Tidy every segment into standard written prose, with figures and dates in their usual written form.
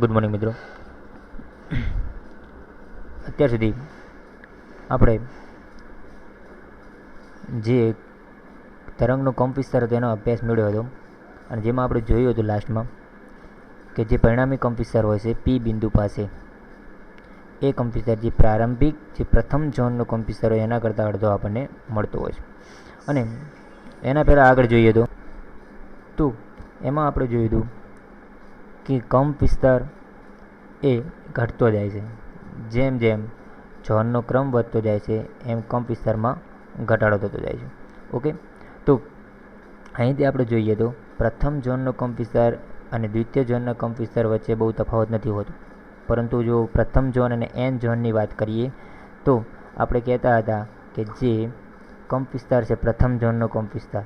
Good morning મિત્રો. અત્યાર સુધી આપણે જે તરંગનો કંપ વિસ્તાર હતો એનો અભ્યાસ મેળવ્યો હતો અને જેમાં આપણે જોયું હતું લાસ્ટમાં કે જે પરિણામી કંપ વિસ્તાર હોય છે પી બિંદુ પાસે એ કંપ વિસ્તાર જે પ્રારંભિક જે પ્રથમ ઝોનનો કંપ વિસ્તાર હોય એના કરતાં અડધો આપણને મળતો હોય છે. અને એના પહેલાં આગળ જોઈએ તો એમાં આપણે જોયું હતું કે કંપ વિસ્તાર એ ઘટતો જાય છે. જેમ જેમ ઝોનનો ક્રમ વધતો જાય છે એમ કંપ વિસ્તારમાં ઘટાડો થતો જાય છે. ઓકે, તો અહીંથી આપણે જોઈએ તો પ્રથમ ઝોનનો કંપ વિસ્તાર અને દ્વિતીય ઝોનના કંપ વિસ્તાર વચ્ચે બહુ તફાવત નથી હોતો, પરંતુ જો પ્રથમ ઝોન અને એન ઝોનની વાત કરીએ તો આપણે કહેતા હતા કે જે કંપ વિસ્તાર છે પ્રથમ ઝોનનો કંપ વિસ્તાર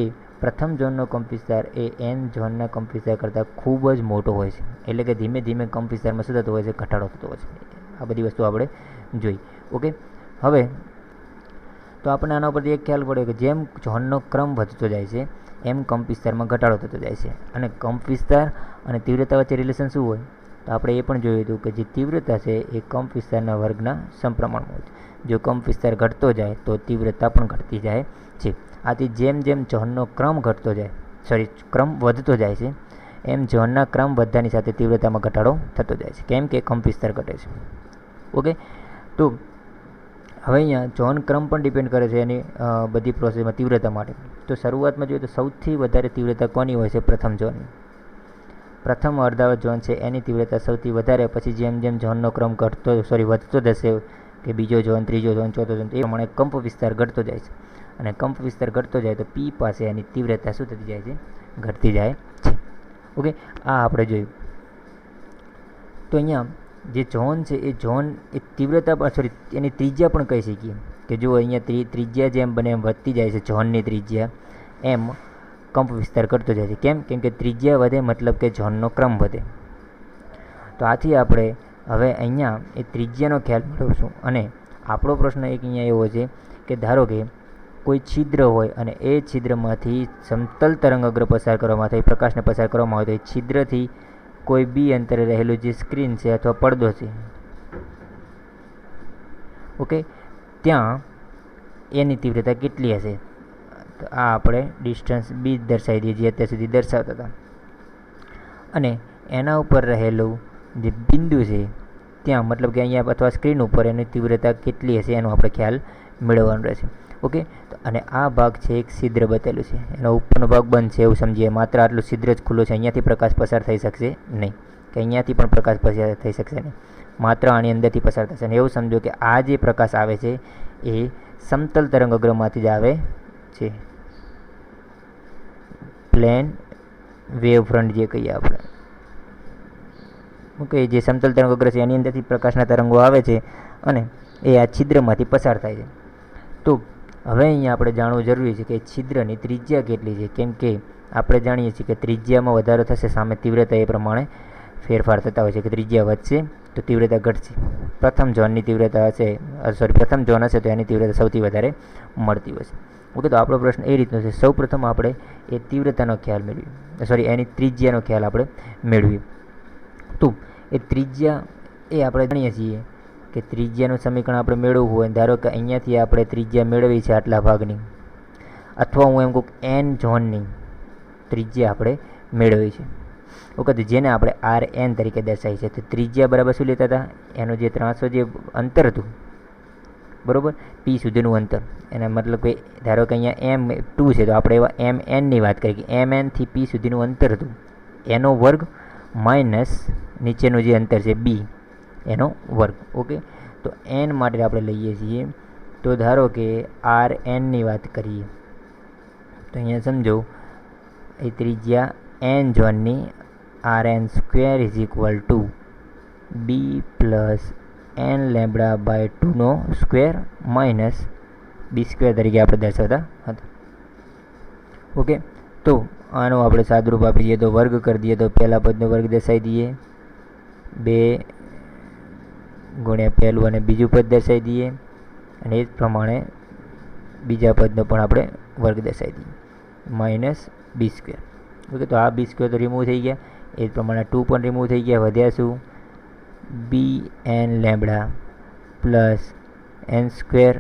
એ પ્રથમ ઝોનનો કંપ વિસ્તાર એ એન ઝોનના કંપ વિસ્તાર કરતાં ખૂબ જ મોટો હોય છે. એટલે કે ધીમે ધીમે કંપ વિસ્તારમાં શું થતો હોય છે? ઘટાડો થતો હોય છે. આ બધી વસ્તુ આપણે જોઈ. ઓકે, હવે તો આપણને આના ઉપરથી એક ખ્યાલ પડ્યો કે જેમ ઝોનનો ક્રમ વધતો જાય છે એમ કંપ વિસ્તારમાં ઘટાડો થતો જાય છે. અને કંપ વિસ્તાર અને તીવ્રતા વચ્ચે રિલેશન શું હોય? તો આપણે એ પણ જોયું હતું કે જે તીવ્રતા છે એ કંપ વિસ્તારના વર્ગના સમપ્રમાણમાં હોય છે. જો કંપ વિસ્તાર ઘટતો જાય તો તીવ્રતા પણ ઘટતી જાય છે. આથી જેમ જેમ ઝોનનો ક્રમ ક્રમ વધતો જાય છે એમ ઝોનના ક્રમ વધવાની સાથે તીવ્રતામાં ઘટાડો થતો જાય છે. કેમ કે કંપ વિસ્તાર ઘટે છે. ઓકે, તો હવે અહીંયા ઝોન ક્રમ પણ ડિપેન્ડ કરે છે એની બધી પ્રોસેસમાં તીવ્રતા માટે. તો શરૂઆતમાં જોઈએ તો સૌથી વધારે તીવ્રતા કોની હોય છે? પ્રથમ ઝોનની. પ્રથમ અર્ધાવત ઝોન છે એની તીવ્રતા સૌથી વધારે. પછી જેમ જેમ ઝોનનો ક્રમ વધતો જશે કે બીજો ઝોન, ત્રીજો ઝોન, ચોથો ઝોન, એ પ્રમાણે કંપ વિસ્તાર ઘટતો જાય છે. અને કંપ વિસ્તાર ઘટતો જાય તો પી પાસે એની તીવ્રતા શું થતી જાય છે? ઘટતી જાય છે. ઓકે, આ આપણે જોયું. તો અહીંયા જે ઝોન છે એ ઝોન એ તીવ્રતા એની ત્રિજ્યા પણ કહી શકીએ કે જો અહીંયા ત્રિજ્યા જેમ બને એમ વધતી જાય છે ઝોનની ત્રિજ્યા, એમ કંપ વિસ્તાર ઘટતો જાય છે. કેમ કે ત્રિજ્યા વધે મતલબ કે ઝોનનો ક્રમ વધે. તો આથી આપણે હવે અહીંયા એ ત્રિજ્યાનો ખ્યાલ મેળવશું. અને આપણો પ્રશ્ન એક અહીંયા એવો છે કે ધારો કે કોઈ છિદ્ર હોય અને એ છિદ્રમાંથી સમતલ તરંગ અગ્ર પસાર કરવામાં થાય, પ્રકાશને પસાર કરવામાં આવે તો એ છિદ્રથી કોઈ બી અંતરે રહેલું જે સ્ક્રીન છે અથવા પડદો છે, ઓકે, ત્યાં એની તીવ્રતા કેટલી હશે? તો આ આપણે ડિસ્ટન્સ બી દર્શાવી દઈએ જે અત્યાર સુધી દર્શાવતા હતા. અને એના ઉપર રહેલું જે બિંદુ છે ત્યાં મતલબ કે અહીંયા અથવા સ્ક્રીન ઉપર એની તીવ્રતા કેટલી હશે એનો આપણે ખ્યાલ મેળવવાનો રહેશે. ઓકે, અને આ ભાગ છે એક છિદ્ર બતાવેલું છે, એનો ઉપરનો ભાગ બંધ છે એવું સમજીએ. માત્ર આટલું છિદ્ર જ ખુલ્લું છે, અહીંયાથી પ્રકાશ પસાર થઈ શકશે નહીં, કે અહીંયાથી પણ પ્રકાશ પસાર થઈ શકશે નહીં, માત્ર આની અંદરથી પસાર થશે. અને એવું સમજો કે આ જે પ્રકાશ આવે છે એ સમતલ તરંગ અગ્રમાંથી જ આવે છે. પ્લેન વેવ ફ્રન્ટ જે કહીએ આપણે, ઓકે, જે સમતલ તરંગ અગ્ર છે એની અંદરથી પ્રકાશના તરંગો આવે છે અને એ આ છિદ્રમાંથી પસાર થાય છે. તો હવે અહીંયા આપણે જાણવું જરૂરી છે કે છિદ્રની ત્રિજ્યા કેટલી છે. કેમ કે આપણે જાણીએ છીએ કે ત્રિજ્યામાં વધારો થશે સામે તીવ્રતા એ પ્રમાણે ફેરફાર થતા હોય છે કે ત્રિજ્યા વધશે તો તીવ્રતા ઘટશે. પ્રથમ ઝોનની તીવ્રતા પ્રથમ ઝોન હશે તો એની તીવ્રતા સૌથી વધારે મળતી હોય છે. ઓકે, તો આપણો પ્રશ્ન એ રીતનો છે. સૌ પ્રથમ આપણે એ તીવ્રતાનો ખ્યાલ મેળવીએ, એની ત્રિજ્યાનો ખ્યાલ આપણે મેળવીએ. તો એ ત્રિજ્યા એ આપણે જાણીએ છીએ કે ત્રિજ્યાનું સમીકરણ આપણે મેળવવું હોય, ધારો કે અહીંયાથી આપણે ત્રિજ્યા મેળવી છે આટલા ભાગની, અથવા હું એમ કહું એન ઝોનની ત્રિજ્યા આપણે મેળવી છે. ઓકે, તો જેને આપણે આર એન તરીકે દર્શાવી છે. તો ત્રિજ્યા બરાબર શું લેતા હતા? એનું જે 300 જે અંતર હતું, બરાબર, પી સુધીનું અંતર, એના મતલબ કે ધારો કે અહીંયા M2 છે તો આપણે એવા MN વાત કરીએ કે MN થી પી સુધીનું અંતર હતું, એનો વર્ગ માઇનસ નીચેનું જે અંતર છે બી એનો વર્ગ. ઓકે, તો એન માટે આપણે લઈએ છીએ. તો ધારો કે આર એનની વાત કરીએ તો અહીંયા સમજો એ ત્રિજ્યા એન ઝોનની r n square is equal to b plus n lambda by 2નો સ્ક્વેર માઇનસ બી સ્ક્વેર તરીકે આપણે દર્શાવતા હતા. ઓકે, તો આનો આપણે સાદરૂપ આપી દઈએ તો વર્ગ કરી દઈએ તો પહેલા પદનો વર્ગ દર્શાવી દઈએ, 2 ગુણ્યા પહેલું અને બીજું પદ દર્શાવી દઈએ, અને એ જ પ્રમાણે બીજા પદનો પણ આપણે વર્ગ દર્શાવી દઈએ, માઇનસ બી સ્ક્વેર. ઓકે, તો આ બી સ્ક્વેર તો રિમૂવ થઈ ગયા, એ જ પ્રમાણે 2 પણ રિમૂવ થઈ ગયા. વધ્યા શું? B n lambda plus n square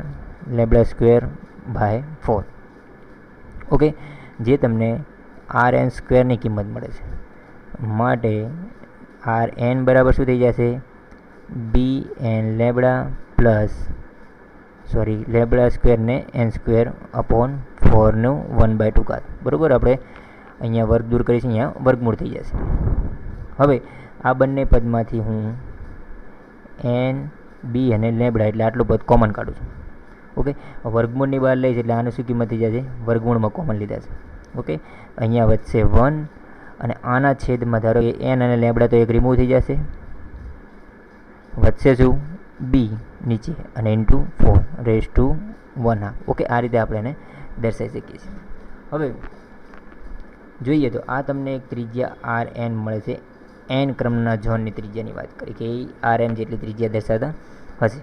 lambda square by 4. Okay, જે તમને આર એન સ્ક્વેરની કિંમત મળે છે. માટે આર એન બરાબર શું થઈ જશે? B n lambda plus lambda સ્ક્વેરને એન સ્ક્વેર અપોન 4નું 1/2. બરાબર, આપણે અહીંયા વર્ગ દૂર કરીશું, અહીંયા વર્ગમૂળ થઈ જશે. હવે આ બંને પદમાંથી હું એન બી અને લેમ્બડા એટલે આટલું પદ કોમન કાઢું છું. ઓકે, વર્ગમૂળની બહાર લઈશ એટલે આનું શું કિંમત થઈ જશે? વર્ગમૂળમાં કોમન લીધા છે. ઓકે, અહીંયા વધશે 1 અને આના છેદમાં ધારો કે એન અને લેમ્બડા તો એક રિમૂવ થઈ જશે. વધશે શું? બી નીચે અને ઇન્ટુ 4^1. ઓકે, આ રીતે આપણે એને દર્શાવી શકીએ છીએ. હવે જોઈએ તો આ તમને એક ત્રિજ્યા આર એન મળે છે. એન ક્રમના ઝોનની ત્રિજ્યાની વાત કરી કે એ આર એન જેટલી ત્રિજ્યા દર્શાવતા હશે.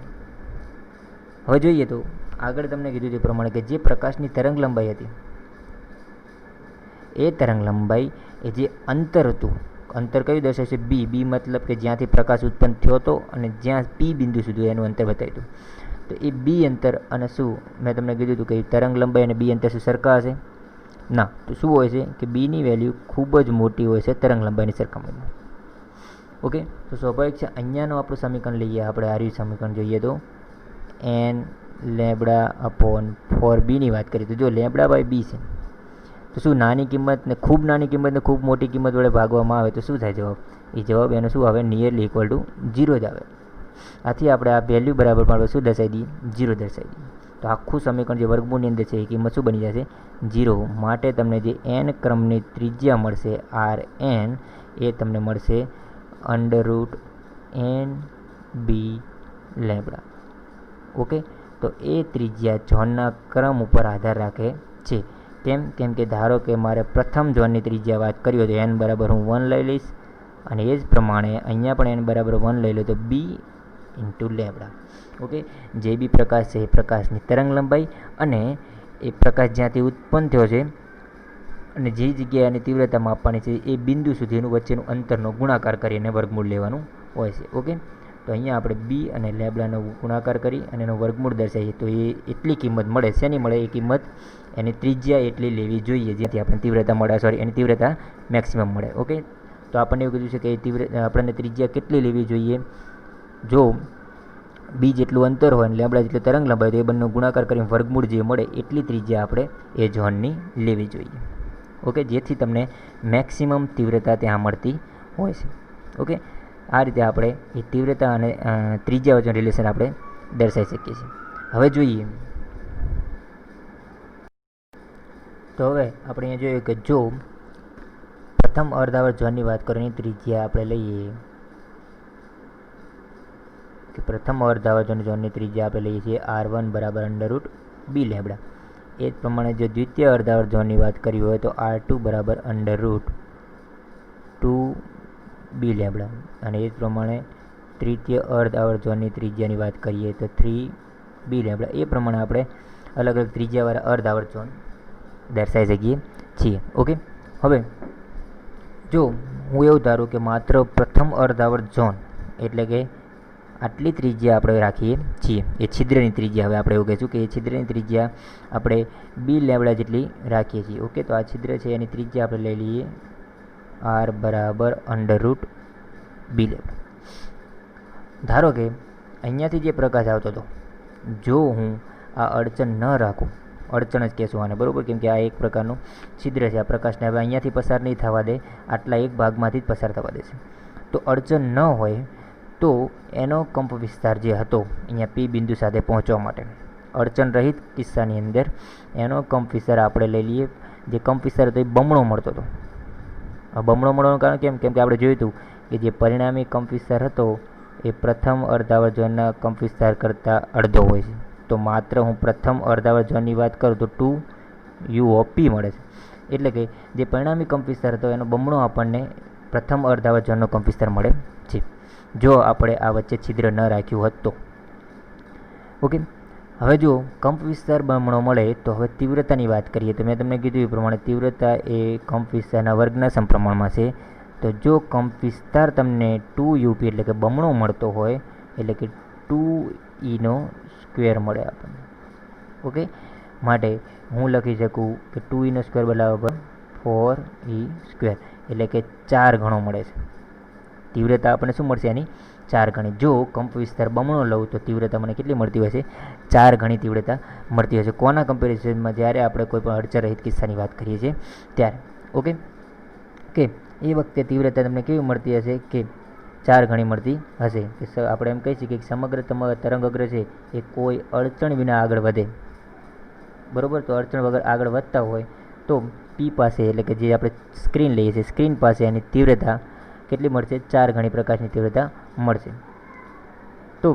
હવે જોઈએ તો આગળ તમને કીધું તે પ્રમાણે કે જે પ્રકાશની તરંગ લંબાઈ હતી એ તરંગ લંબાઈ એ જે અંતર હતું, અંતર કયું દર્શાવશે? બી. બી મતલબ કે જ્યાંથી પ્રકાશ ઉત્પન્ન થયો હતો અને જ્યાં પી બિંદુ સુધી એનું અંતર બતાવ્યું હતું. તો એ બી અંતર અને શું મેં તમને કીધું હતું કે તરંગ લંબાઈ અને બી અંતર શું સરખા હશે? ના. તો શું હોય છે કે બીની વેલ્યુ ખૂબ જ મોટી હોય છે તરંગ લંબાઈની સરખામણીમાં. ઓકે, તો સ્વાભાવિક છે અહીંયાનું આપણું સમીકરણ લઈએ આપણે. આર્યું સમીકરણ જોઈએ તો એન લેમ્બડા અપોન 4બીની વાત કરીએ તો જો લેમ્બડા બાય બી છે તો શું નાની કિંમત ને ખૂબ નાની કિંમત ને ખૂબ મોટી કિંમત વડે ભાગવામાં આવે તો શું થાય જવાબ? એ જવાબ એનો શું આવે? નિયરલી ઇક્વલ ટુ 0 જ આવે. આથી આપણે આ વેલ્યુ બરાબર પાડવા શું દર્શાવી દઈએ? 0 દર્શાવી દઈએ. તો આખું સમીકરણ જે વર્ગમૂળની અંદર છે એ કિંમત શું બની જશે? 0. માટે તમને જે એન ક્રમની ત્રિજ્યા મળશે આર એન એ તમને મળશે √n બી લેમ્બડા. ઓકે, તો એ ત્રિજ્યા ઝોનના ક્રમ ઉપર આધાર રાખે છે. કેમ કે ધારો કે મારે પ્રથમ ઝોનની ત્રિજ્યા વાત કરી હોય તો એન બરાબર હું 1 લઈ લઈશ અને એ જ પ્રમાણે અહીંયા પણ એન બરાબર 1 લઈ લો તો બી ઇન્ટુ લેમ્બડા. ઓકે, જે બી પ્રકાશ છે એ પ્રકાશની તરંગ લંબાઈ અને એ પ્રકાશ જ્યાંથી ઉત્પન્ન થયો છે અને જે જગ્યાએ એની તીવ્રતા માપવાની છે એ બિંદુ સુધીનું વચ્ચેનું અંતરનો ગુણાકાર કરીને વર્ગમૂળ લેવાનું હોય છે. ઓકે, તો અહીંયા આપણે બી અને લેમ્બડાનો ગુણાકાર કરી અને એનો વર્ગમૂળ દર્શાવીએ તો એ એટલી કિંમત મળે. શેની મળે? એ કિંમત એની ત્રિજ્યા એટલી લેવી જોઈએ જેથી આપણને તીવ્રતા મળે, એની તીવ્રતા મેક્સિમમ મળે. ઓકે, તો આપણને એવું કીધું છે કે આપણને ત્રિજ્યા કેટલી લેવી જોઈએ? જો બી જેટલું અંતર હોય અને લેમ્બડા જેટલી તરંગ લંબાઈ તો એ બંને ગુણાકાર કરીને વર્ગમૂળ જે મળે એટલી ત્રિજ્યા આપણે એ ઝોનની લેવી જોઈએ. ઓકે, જેથી તમને મેક્સિમમ તીવ્રતા ત્યાં મળતી હોય છે. ઓકે, આ રીતે આપણે એ તીવ્રતા અને ત્રિજ્યા વચ્ચેનું રિલેશન આપણે દર્શાવી શકીએ છીએ. હવે જોઈએ તો હવે આપણે અહીંયા જોઈએ કે જો પ્રથમ અર્ધાવર્ત ઝોનની વાત કરીએ ત્રિજ્યા આપણે લઈએ કે પ્રથમ અર્ધાવર્ત ઝોનની ત્રિજ્યા આપણે લઈએ છીએ R1 બરાબર √b લેમ્બડા. એ જ પ્રમાણે જો દ્વિતીય અર્ધાવર્ત ઝોનની વાત કરી હોય તો R2 બરાબર √2b લેમ્બડા. અને એ જ પ્રમાણે તૃતીય અર્ધાવર્ત ઝોનની ત્રિજ્યાની વાત કરીએ તો 3b લેમ્બડા. એ પ્રમાણે આપણે અલગ અલગ ત્રિજ્યાવાળા અર્ધાવર્ત ઝોન દર્શાવી શકીએ છીએ. ઓકે, હવે જો હું એવું ધારું કે માત્ર પ્રથમ અર્ધાવર્ત ઝોન એટલે કે આટલી ત્રિજ્યા આપણે રાખીએ છીએ, એ છિદ્રની ત્રિજ્યા. હવે આપણે એવું કહીશું કે એ છિદ્રની ત્રિજ્યા આપણે બી લેમ્બડા જેટલી રાખીએ છીએ. ઓકે, તો આ છિદ્ર છે એની ત્રિજ્યા આપણે લઈ લઈએ R બરાબર √b લેમ્બડા. ધારો કે અહીંયાથી જે પ્રકાશ આવતો હતો, જો હું આ અડચણ ન રાખું, અડચણ જ કહેશું આને, બરાબર, કેમ કે આ એક પ્રકારનું છિદ્ર છે. આ પ્રકાશને હવે અહીંયાથી પસાર નહીં થવા દે, આટલા એક ભાગમાંથી જ પસાર થવા દેશે. તો અડચણ ન હોય તો એનો કંપ વિસ્તાર જે હતો અહીંયા પી બિંદુ સાથે પહોંચવા માટે અડચણ રહિત કિસ્સાની અંદર એનો કંપ વિસ્તાર આપણે લઈ લઈએ. જે કંપ વિસ્તાર હતો એ બમણો મળતો હતો. બમણો મળવાનું કારણ કેમ કે આપણે જોયું હતું કે જે પરિણામી કંપ વિસ્તાર હતો એ પ્રથમ અર્ધાવર્ત ઝોનના કંપ વિસ્તાર કરતાં અડધો હોય છે. તો માત્ર હું પ્રથમ અર્ધાવર્ત ઝોનની વાત કરું તો 2u(p) મળે છે. એટલે કે જે પરિણામી કંપ વિસ્તાર હતો એનો બમણો આપણને પ્રથમ અર્ધાવર્ત ઝોનનો કંપ વિસ્તાર મળે છે જો આપણે આ વચ્ચે છિદ્ર ન રાખ્યું હોત તો. ઓકે, હવે જો કંપ વિસ્તાર બમણો મળે તો હવે તીવ્રતાની વાત કરીએ તો મેં તમને કીધું એ પ્રમાણે તીવ્રતા એ કંપ વિસ્તારના વર્ગના સમપ્રમાણમાં છે. તો જો કંપ વિસ્તાર તમને 2 UP એટલે કે બમણો મળતો હોય એટલે કે 2E સ્ક્વેર મળે આપણને. ઓકે, માટે હું લખી શકું કે 2E સ્ક્વેર બરાબર 4E સ્ક્વેર એટલે કે 4 ગણો મળે છે. તીવ્રતા આપણને શું મળશે એની 4 ગણી. જો કંપ વિસ્તાર બમણો લઉં તો તીવ્રતા મને કેટલી મળતી હશે 4 ગણી તીવ્રતા મળતી હશે. કોના કમ્પેરિઝનમાં? જ્યારે આપણે કોઈ પણ અડચણ રહિત કિસ્સાની વાત કરીએ છીએ ત્યારે. ઓકે કે એ વખતે તીવ્રતા તમને કેવી મળતી હશે કે 4 ગણી મળતી હશે. કે આપણે એમ કહી શકીએ કે સમગ્ર તરંગ અગ્ર છે એ કોઈ અડચણ વિના આગળ વધે. બરાબર, તો અડચણ વગર આગળ વધતા હોય તો પી પાસે એટલે કે જે આપણે સ્ક્રીન લઈએ છીએ સ્ક્રીન પાસે એની તીવ્રતા કેટલી મળશે 4 ગણી પ્રકાશની તીવ્રતા મળશે. તો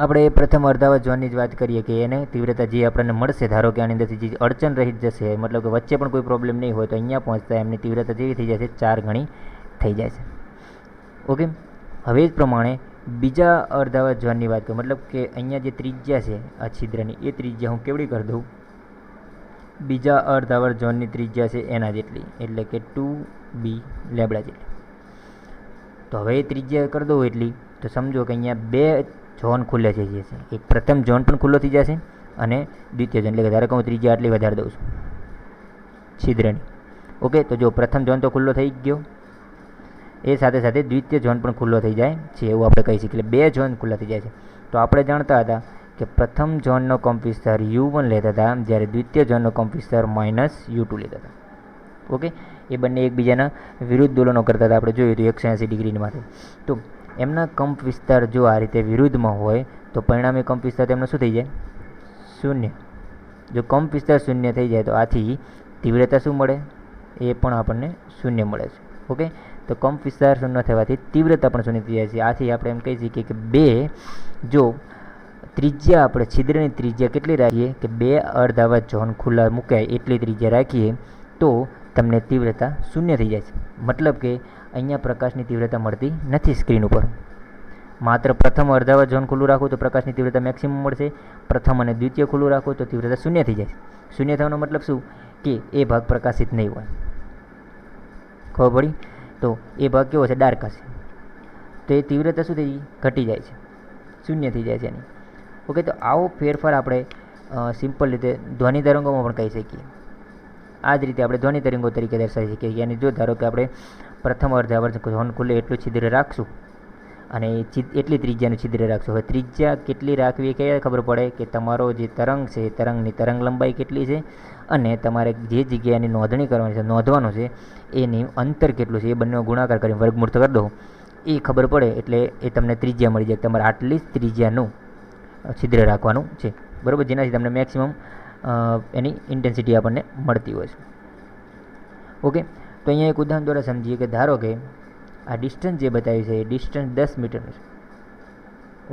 આપણે પ્રથમ અર્ધાવત ઝોનની જ વાત કરીએ કે એને તીવ્રતા જે આપણને મળશે, ધારો કે આની અંદરથી જે અડચણ રહિત જશે મતલબ કે વચ્ચે પણ કોઈ પ્રોબ્લેમ નહીં હોય તો અહીંયા પહોંચતા એમની તીવ્રતા જેવી થઈ જાય છે 4 ગણી થઈ જાય છે. ઓકે, હવે જ પ્રમાણે બીજા અર્ધાવત ઝોનની વાત કરું મતલબ કે અહીંયા જે ત્રિજ્યા છે આ છિદ્રની એ ત્રિજ્યા હું કેવડી કરી દઉં બીજા અર્ધાવર્ત ઝોનની ત્રિજ્યા છે એના જેટલી એટલે કે 2B લેબડા જેટલી. તો હવે એ ત્રિજ્યા કરી દઉં એટલી તો સમજો કે અહીંયા 2 ઝોન ખુલ્લે થઈ જશે. એક પ્રથમ ઝોન પણ ખુલ્લો થઈ જશે અને દ્વિતીય ઝોન એટલે કે ધારો કે હું ત્રિજ્યા આટલી વધારી દઉં છું છિદ્રની. ઓકે, તો જો પ્રથમ ઝોન તો ખુલ્લો થઈ જ ગયો, એ સાથે સાથે દ્વિતીય ઝોન પણ ખુલ્લો થઈ જાય છે એવું આપણે કહી શકીએ. એટલે 2 ઝોન ખુલ્લા થઈ જાય છે. તો આપણે જાણતા હતા કે પ્રથમ ઝોનનો કંપ વિસ્તાર U1 લેતા હતા જ્યારે દ્વિતીય ઝોનનો કંપ વિસ્તાર -U2 લેતા હતા. ઓકે, એ બંને એકબીજાના વિરુદ્ધ દોલનો કરતા હતા. આપણે જોયું હતું 180 ડિગ્રીમાંથી. તો એમના કંપ વિસ્તાર જો આ રીતે વિરુદ્ધમાં હોય તો પરિણામે કંપ વિસ્તાર તેમનો શું થઈ જાય 0. જો કંપ વિસ્તાર 0 થઈ જાય તો આથી તીવ્રતા શું મળે એ પણ આપણને 0 મળે છે. ઓકે, તો કંપ વિસ્તાર 0 થવાથી તીવ્રતા પણ 0 થઈ જાય છે. આથી આપણે એમ કહી શકીએ કે 2 જો ત્રિજ્યા આપણે છિદ્રની ત્રિજ્યા કેટલી રાખીએ કે 2 અર્ધાવત ઝોન ખુલ્લા મુકાય એટલી ત્રિજ્યા રાખીએ તો તમને તીવ્રતા 0 થઈ જાય છે. મતલબ કે અહીંયા પ્રકાશની તીવ્રતા મળતી નથી સ્ક્રીન ઉપર. માત્ર પ્રથમ અર્ધાવત ઝોન ખુલ્લું રાખો તો પ્રકાશની તીવ્રતા મેક્સિમમ મળશે. પ્રથમ અને દ્વિતીય ખુલ્લું રાખો તો તીવ્રતા 0 થઈ જાય છે. 0 થવાનો મતલબ શું કે એ ભાગ પ્રકાશિત નહીં હોય. ખબર પડી? તો એ ભાગ કેવો છે ડાર્ક હશે તો એ તીવ્રતા શું થઈ ઘટી જાય છે 0 થઈ જાય છે એની. ઓકે, તો આવો ફેરફાર આપણે સિમ્પલ રીતે ધ્વનિ તરંગોમાં પણ કહી શકીએ. આ જ રીતે આપણે ધ્વનિ તરંગો તરીકે દર્શાવી શકીએ. યાની જો ધારો કે આપણે પ્રથમ અર્ધાવર્ત ઝોન ખુલ્લે એટલું છિદ્ર રાખશું અને એટલી ત્રિજ્યાનું છિદ્ર રાખશું. હવે ત્રિજ્યા કેટલી રાખવી એ કયા ખબર પડે કે તમારો જે તરંગ છે તરંગની તરંગ લંબાઈ કેટલી છે અને તમારે જે જગ્યાએની નોંધણી કરવાની છે નોંધવાનું છે એની અંતર કેટલું છે એ બંને ગુણાકાર કરીને વર્ગમૂળ કરી દો એ ખબર પડે એટલે એ તમને ત્રિજ્યા મળી જાય. તમારે આટલી જ ત્રિજ્યાનું છિદ્ર રાખવાનું છે. બરાબર, જેનાથી તમને મેક્સિમમ એની ઇન્ટેન્સિટી આપણને મળતી હોય છે. ઓકે, તો અહીંયા એક ઉદાહરણ દ્વારા સમજીએ કે ધારો કે આ ડિસ્ટન્સ જે બતાવ્યું છે એ ડિસ્ટન્સ 10 મીટરનું છે.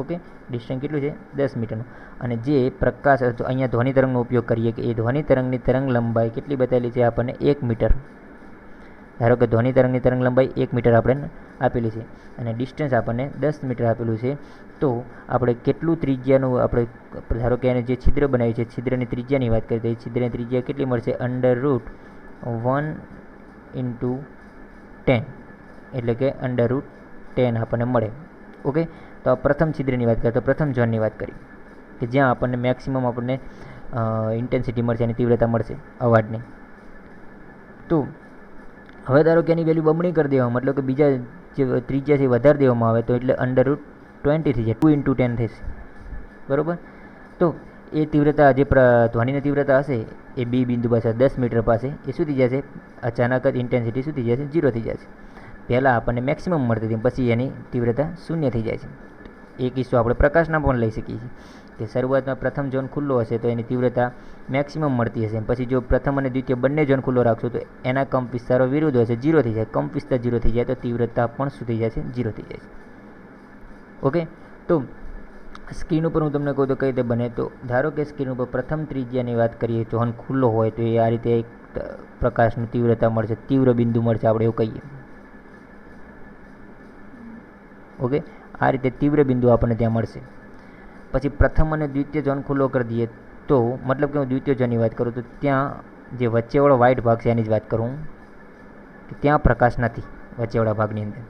ઓકે, ડિસ્ટન્સ કેટલું છે 10 મીટરનું. અને જે પ્રકાશ અહીંયા ધ્વનિ તરંગનો ઉપયોગ કરીએ કે એ ધ્વનિ તરંગની તરંગ લંબાઈ કેટલી બતાવેલી છે આપણને 1 મીટર. ધારો કે ધ્વનિ તરંગની તરંગ લંબાઈ 1 મીટર આપણે આપેલી છે અને ડિસ્ટન્સ આપણને 10 મીટર આપેલું છે. તો આપણે કેટલું ત્રિજ્યાનું આપણે ધારો કે એને જે છિદ્ર બનાવ્યું છે છિદ્રની ત્રિજ્યાની વાત કરીએ તો એ છિદ્રની ત્રિજ્યા કેટલી મળશે √1 × 10 એટલે કે √10 આપણને મળે. ઓકે, તો આ પ્રથમ છિદ્રની વાત કરીએ તો પ્રથમ ઝોનની વાત કરી કે જ્યાં આપણને મેક્સિમમ આપણને ઇન્ટેન્સિટી મળશે અને તીવ્રતા મળશે અવાજની. તો હવે ધારો કે એની વેલ્યુ બમણી કરી દેવામાં મતલબ કે બીજા જે ત્રિજ્યા છે વધારી દેવામાં આવે તો એટલે √20 થઈ જાય 2 × 10 થશે. બરાબર, તો એ તીવ્રતા જે ધ્વનિની તીવ્રતા હશે એ બી બિંદુ પાસે 10 મીટર પાસે એ શું થઈ જશે અચાનક જ ઇન્ટેન્સિટી શું થઈ જશે 0 થઈ જશે. પહેલાં આપણને મેક્સિમમ મળતી હતી પછી એની તીવ્રતા 0 થઈ જાય છે. એ કિસ્સો આપણે પ્રકાશના પણ લઈ શકીએ છીએ કે શરૂઆતમાં પ્રથમ ઝોન ખુલ્લો હશે તો એની તીવ્રતા મેક્સિમમ મળતી હશે. પછી જો પ્રથમ અને દ્વિતીય બંને ઝોન ખુલ્લો રાખશો તો એના કંપ વિસ્તારો વિરુદ્ધ હશે 0 થઈ જાય. કંપ વિસ્તાર 0 થઈ જાય તો તીવ્રતા પણ શું થઈ જાય છે 0 થઈ જાય છે. ઓકે, તો સ્ક્રીન ઉપર હું તમને કહું તો કઈ રીતે બને તો ધારો કે સ્ક્રીન ઉપર પ્રથમ ત્રિજ્યાની વાત કરીએ ઝોન ખુલ્લો હોય તો એ આ રીતે એક પ્રકાશની તીવ્રતા મળશે, તીવ્ર બિંદુ મળશે આપણે એવું કહીએ. ઓકે, આ રીતે તીવ્ર બિંદુ આપણને ત્યાં મળશે. પછી પ્રથમ અને દ્વિતીય ઝોન ખુલ્લો કરી દઈએ તો મતલબ કે હું દ્વિતીય ઝોનની વાત કરું તો ત્યાં જે વચ્ચેવાળો વ્હાઇટ ભાગ છે એની જ વાત કરું કે ત્યાં પ્રકાશ નથી વચ્ચેવાળા ભાગની અંદર.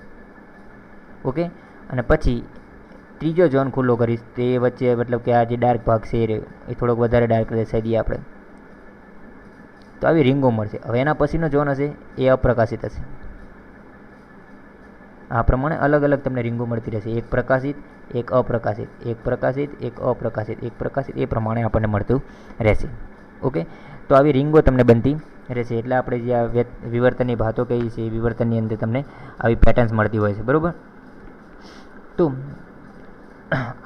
ઓકે, અને પછી ત્રીજો ઝોન ખુલ્લો કરીશ તો એ વચ્ચે મતલબ કે આ જે ડાર્ક ભાગ છે એ થોડોક વધારે ડાર્ક દેખાઈ દઈએ આપણે, તો આવી રીંગો મળશે. હવે એના પછીનો ઝોન હશે એ અપ્રકાશિત હશે. આ પ્રમાણે અલગ અલગ તમને રીંગો મળતી રહેશે, એક પ્રકાશિત, એક અપ્રકાશિત, એક પ્રકાશિત, એક અપ્રકાશિત, એક પ્રકાશિત, એ પ્રમાણે આપણને મળતું રહેશે. ઓકે, તો આવી રીંગો તમને બનતી રહેશે. એટલે આપણે જે આ વિવર્તનની વાતો કહીએ છીએ એ વિવર્તનની અંદર તમને આવી પેટર્ન્સ મળતી હોય છે. બરાબર, તો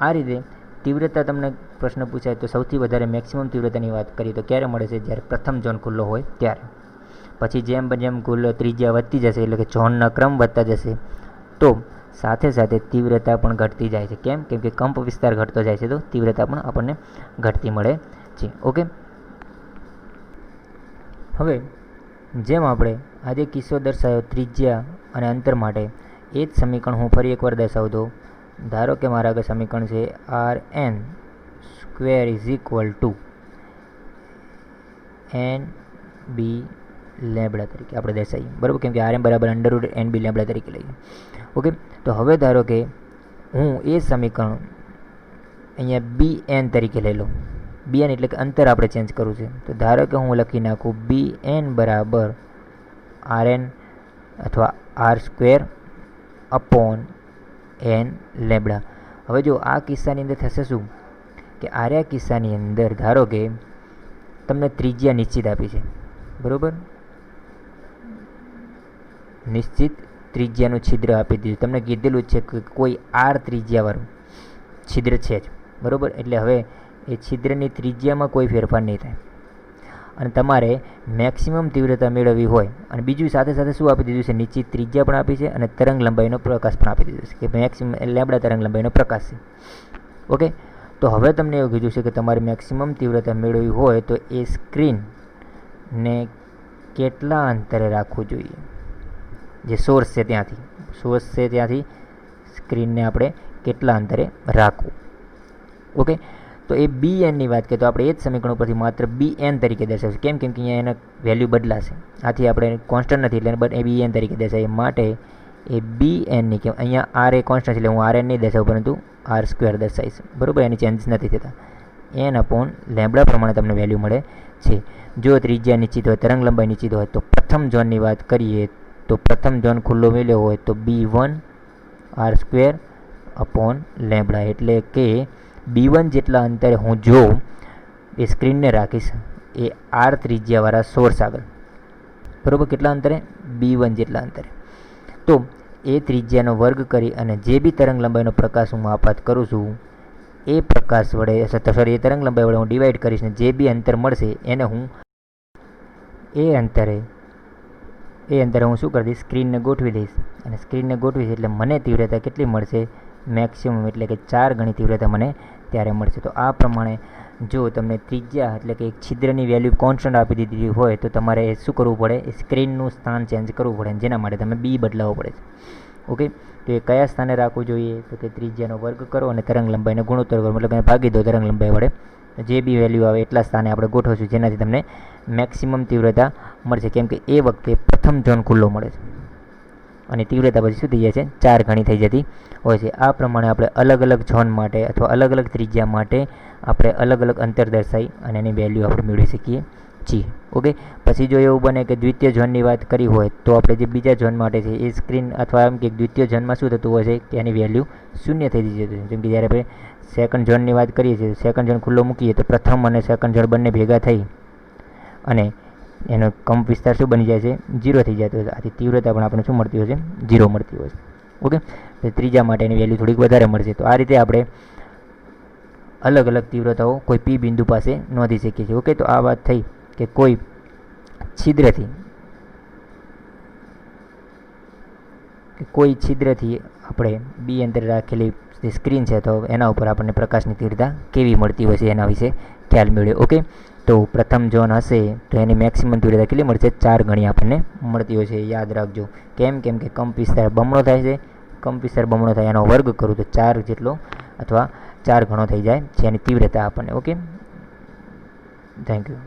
આ રીતે તીવ્રતા તમને પ્રશ્ન પૂછાય તો સૌથી વધારે મેક્સિમમ તીવ્રતાની વાત કરીએ તો ક્યારે મળે છે? જ્યારે પ્રથમ ઝોન ખુલ્લો હોય ત્યારે. પછી જેમ જેમ ખુલ્લો ત્રિજ્યા વધતી જશે એટલે કે ઝોનના ક્રમ વધતા જશે તો સાથે સાથે તીવ્રતા પણ ઘટતી જાય છે. કેમ? કેમ કે કંપ વિસ્તાર ઘટતો જાય છે તો તીવ્રતા પણ આપણને ઘટતી મળે છે. ઓકે, હવે જેમ આપણે આજે કિસ્સો દર્શાવ્યો ત્રિજ્યા અને અંતર માટે, એ જ સમીકરણ હું ફરી એકવાર દર્શાવું તો ધારો કે મારા આગળ સમીકરણ છે RN square is equal two NB lambda તરીકે આપણે દર્શાવીએ. બરાબર, કેમ કે RM બરાબર અંડરરૂટ NB લેમ્બડા તરીકે લઈએ. ઓકે, તો હવે ધારો કે હું એ સમીકરણ અહીંયા BN તરીકે લઈ લઉં. BN એટલે કે અંતર આપણે ચેન્જ કરવું છે. તો ધારો કે હું લખી નાખું BN બરાબર RN અથવા R square upon N lambda. હવે જો આ કિસ્સાની અંદર થશે શું કે આર્યા કિસ્સાની અંદર ધારો કે તમને ત્રિજ્યા નિશ્ચિત આપી છે. બરાબર, નિશ્ચિત ત્રિજ્યાનું છિદ્ર આપી દીધું. તમને કીધેલું જ છે કે કોઈ R ત્રિજ્યાવાળું છિદ્ર છે જ. બરાબર, એટલે હવે એ છિદ્રની ત્રિજ્યામાં કોઈ ફેરફાર નહીં થાય અને તમારે મેક્સિમમ તીવ્રતા મેળવવી હોય અને બીજું સાથે સાથે શું આપી દીધું છે? નિશ્ચિત ત્રિજ્યા પણ આપી છે અને તરંગ લંબાઈનો પ્રકાશ પણ આપી દીધો છે કે મેક્સિમમ લેમ્બડા તરંગ લંબાઈનો પ્રકાશ છે. ઓકે, તો હવે તમને એવું કીધું છે કે તમારે મેક્સિમમ તીવ્રતા મેળવવી હોય તો એ સ્ક્રીનને કેટલા અંતરે રાખવું જોઈએ? જે સોર્સ છે ત્યાંથી સ્ક્રીનને આપણે કેટલા અંતરે રાખવું? ઓકે, તો એ BNની વાત કરીએ તો આપણે એ જ સમીકરણ ઉપરથી માત્ર BN તરીકે દર્શાવશું. કેમ? કેમ કે અહીંયા એના વેલ્યુ બદલાશે. આથી આપણે કોન્સ્ટન્ટ નથી એટલે એ BN તરીકે દર્શાવીએ. માટે એ BNની કે અહીંયા R એ કોન્સ્ટન્ટ છે એટલે હું RN નહીં દર્શાવું પરંતુ R સ્ક્વેર દર્શાવીશ. બરાબર, એની ચેન્જીસ નથી થતા. N અપોન લેમ્બડા પ્રમાણે તમને વેલ્યુ મળે છે. જો ત્રિજ્યા નિશ્ચિત હોય, તરંગ લંબાઈ નિશ્ચિત હોય તો પ્રથમ ઝોનની વાત કરીએ તો પ્રથમ ઝોન ખુલ્લો મળ્યો હોય તો B1 R square upon lambda. એટલે કે B1 જેટલા અંતરે હું જો એ સ્ક્રીનને રાખીશ એ R ત્રિજ્યાવાળા સોર્સ આગળ. બરાબર, કેટલા અંતરે? B1 જેટલા અંતરે. તો એ ત્રિજ્યાનો વર્ગ કરી અને જે બી તરંગ લંબાઈનો પ્રકાશ હું માપાત કરું છું એ પ્રકાશ વડે એ તરંગ લંબાઈ વડે હું ડિવાઈડ કરીશ ને જે બી અંતર મળશે એને હું એ અંતરે હું શું કરી દઈશ? સ્ક્રીનને ગોઠવી દઈશ અને સ્ક્રીનને ગોઠવીશ એટલે મને તીવ્રતા કેટલી મળશે? મેક્સિમમ એટલે કે 4 ગણી તીવ્રતા મને ત્યારે મળશે. તો આ પ્રમાણે જો તમને ત્રિજ્યા એટલે કે એક છિદ્રની વેલ્યુ કોન્સ્ટન્ટ આપી દીધી હોય તો તમારે શું કરવું પડે? એ સ્ક્રીનનું સ્થાન ચેન્જ કરવું પડે, જેના માટે તમે B બદલાવવો પડે છે. ઓકે, તો એ કયા સ્થાને રાખવું જોઈએ? તો કે ત્રિજ્યાનો વર્ગ કરો અને તરંગ લંબાઈને ગુણોત્તર કરો, મતલબ ભાગી દો તરંગ લંબાઈ વડે. જે બી વેલ્યુ આવે એટલા સ્થાને આપણે ગોઠવશું જેનાથી તમને મેક્સિમમ તીવ્રતા મળશે. કેમ કે એ વખતે પ્રથમ ઝોન ખુલ્લો મળે છે અને તીવ્રતા પછી શું થઈ જાય છે? 4 ગણી થઈ જતી હોય છે. આ પ્રમાણે આપણે અલગ અલગ ઝોન માટે અથવા અલગ અલગ ત્રિજ્યા માટે આપણે અલગ અલગ અંતર દર્શાવી અને એની વેલ્યુ આપણે મેળવી શકીએ છીએ. ઓકે, પછી જો એવું બને કે દ્વિતીય ઝોનની વાત કરી હોય તો આપણે જે બીજા ઝોન માટે છે એ સ્ક્રીન અથવા એમ કે દ્વિતીય ઝોનમાં શું થતું હોય છે કે એની વેલ્યુ શૂન્ય થઈ જતી હોય છે. જેમ કે જ્યારે આપણે સેકન્ડ ઝોનની વાત કરીએ છીએ, સેકન્ડ ઝોન ખુલ્લો મૂકીએ તો પ્રથમ અને સેકન્ડ ઝોન બંને ભેગા થઈ અને એનો કંપ વિસ્તાર શું બની જાય છે? 0 થઈ જતો હોય છે. આથી તીવ્રતા પણ આપણે શું મળતી હોય છે? 0 મળતી હોય છે. ઓકે, તો ત્રીજા માટે એની વેલ્યુ થોડીક વધારે મળશે. તો આ રીતે આપણે અલગ અલગ તીવ્રતાઓ કોઈ P બિંદુ પાસે નોંધી શકીએ છીએ. ઓકે, તો આ વાત થઈ કે કોઈ છિદ્રથી આપણે B અંતરે રાખેલી જે સ્ક્રીન છે તો એના ઉપર આપણને પ્રકાશની તીવ્રતા કેવી મળતી હોય છે એના વિશે ખ્યાલ મેળવ્યો. ઓકે, તો પ્રથમ ઝોન હશે તો એની મેક્સિમમ તીવ્રતા કેટલી મળશે? 4 ગણી આપણને મળતી હોય છે. યાદ રાખજો. કેમ? કેમ કે કંપ વિસ્તાર બમણો થાય છે. કંપ વિસ્તાર બમણો થાય એનો વર્ગ કરું તો 4 જેટલો અથવા 4 ગણો થઈ જાય છે એની તીવ્રતા આપણને. Okay, thank you.